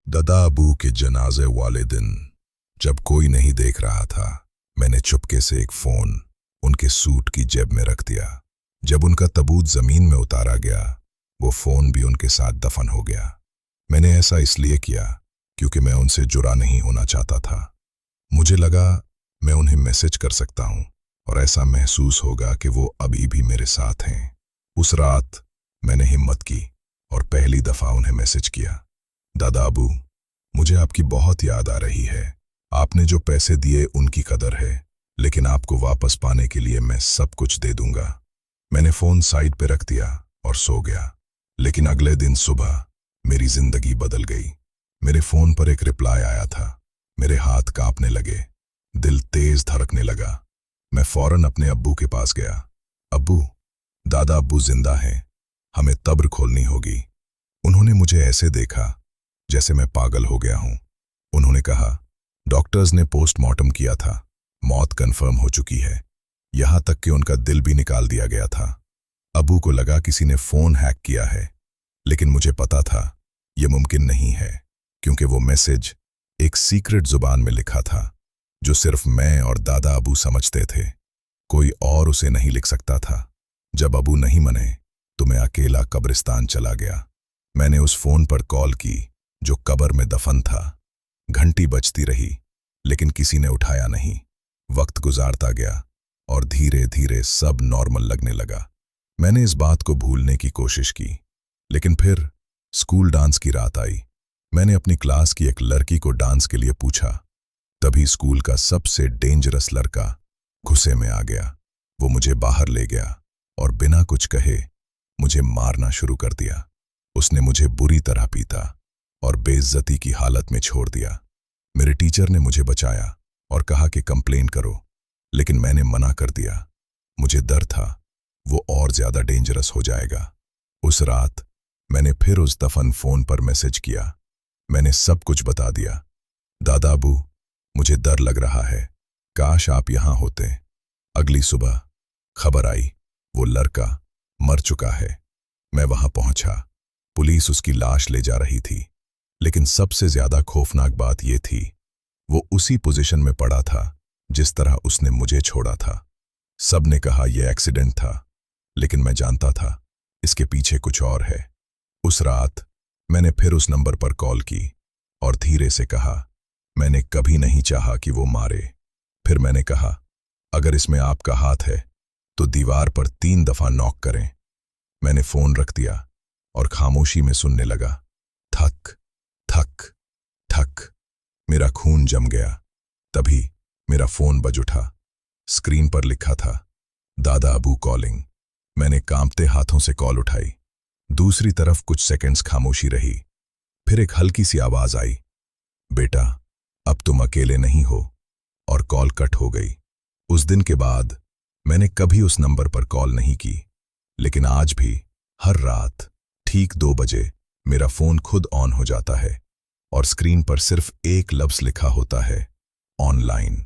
दादा अबू के जनाजे वाले दिन जब कोई नहीं देख रहा था, मैंने चुपके से एक फोन उनके सूट की जेब में रख दिया। जब उनका तबूत जमीन में उतारा गया, वो फोन भी उनके साथ दफन हो गया। मैंने ऐसा इसलिए किया क्योंकि मैं उनसे जुड़ा नहीं होना चाहता था। मुझे लगा मैं उन्हें मैसेज कर सकता हूं और ऐसा महसूस होगा कि वो अभी भी मेरे साथ हैं। उस रात मैंने हिम्मत की और पहली दफा उन्हें मैसेज किया, दादा अबू, मुझे आपकी बहुत याद आ रही है। आपने जो पैसे दिए उनकी कदर है, लेकिन आपको वापस पाने के लिए मैं सब कुछ दे दूंगा। मैंने फोन साइड पे रख दिया और सो गया। लेकिन अगले दिन सुबह मेरी जिंदगी बदल गई। मेरे फोन पर एक रिप्लाई आया था। मेरे हाथ कांपने लगे, दिल तेज धड़कने लगा। मैं फौरन अपने अब्बू के पास गया। अब्बू, दादा अब्बू जिंदा हैं, हमें कब्र खोलनी होगी। उन्होंने मुझे ऐसे देखा जैसे मैं पागल हो गया हूं। उन्होंने कहा, डॉक्टर्स ने पोस्टमार्टम किया था, मौत कंफर्म हो चुकी है। यहां तक कि उनका दिल भी निकाल दिया गया था। अबू को लगा किसी ने फोन हैक किया है, लेकिन मुझे पता था यह मुमकिन नहीं है, क्योंकि वो मैसेज एक सीक्रेट जुबान में लिखा था जो सिर्फ मैं और दादा अबू समझते थे। कोई और उसे नहीं लिख सकता था। जब अबू नहीं मने तो मैं अकेला कब्रिस्तान चला गया। मैंने उस फोन पर कॉल की जो कब्र में दफन था। घंटी बजती रही, लेकिन किसी ने उठाया नहीं। वक्त गुजारता गया और धीरे धीरे सब नॉर्मल लगने लगा। मैंने इस बात को भूलने की कोशिश की, लेकिन फिर स्कूल डांस की रात आई। मैंने अपनी क्लास की एक लड़की को डांस के लिए पूछा। तभी स्कूल का सबसे डेंजरस लड़का गुस्से में आ गया। वो मुझे बाहर ले गया और बिना कुछ कहे मुझे मारना शुरू कर दिया। उसने मुझे बुरी तरह पीटा और बेइज्जती की हालत में छोड़ दिया। मेरे टीचर ने मुझे बचाया और कहा कि कंप्लेन करो, लेकिन मैंने मना कर दिया। मुझे डर था वो और ज्यादा डेंजरस हो जाएगा। उस रात मैंने फिर उस दफन फोन पर मैसेज किया। मैंने सब कुछ बता दिया। दादा अबू, मुझे डर लग रहा है, काश आप यहां होते। अगली सुबह खबर आई, वो लड़का मर चुका है। मैं वहां पहुंचा। पुलिस उसकी लाश ले जा रही थी, लेकिन सबसे ज्यादा खौफनाक बात यह थी, वो उसी पोजीशन में पड़ा था जिस तरह उसने मुझे छोड़ा था। सबने कहा यह एक्सीडेंट था, लेकिन मैं जानता था इसके पीछे कुछ और है। उस रात मैंने फिर उस नंबर पर कॉल की और धीरे से कहा, मैंने कभी नहीं चाहा कि वो मारे। फिर मैंने कहा, अगर इसमें आपका हाथ है तो दीवार पर 3 दफा नॉक करें। मैंने फोन रख दिया और खामोशी में सुनने लगा। थक थक थक। मेरा खून जम गया। तभी मेरा फोन बज उठा। स्क्रीन पर लिखा था, दादा अबू कॉलिंग। मैंने कांपते हाथों से कॉल उठाई। दूसरी तरफ कुछ सेकंड्स खामोशी रही। फिर एक हल्की सी आवाज आई, बेटा, अब तुम अकेले नहीं हो, और कॉल कट हो गई। उस दिन के बाद मैंने कभी उस नंबर पर कॉल नहीं की, लेकिन आज भी हर रात ठीक 2 बजे मेरा फोन खुद ऑन हो जाता है और स्क्रीन पर सिर्फ एक लफ्ज लिखा होता है, ऑनलाइन।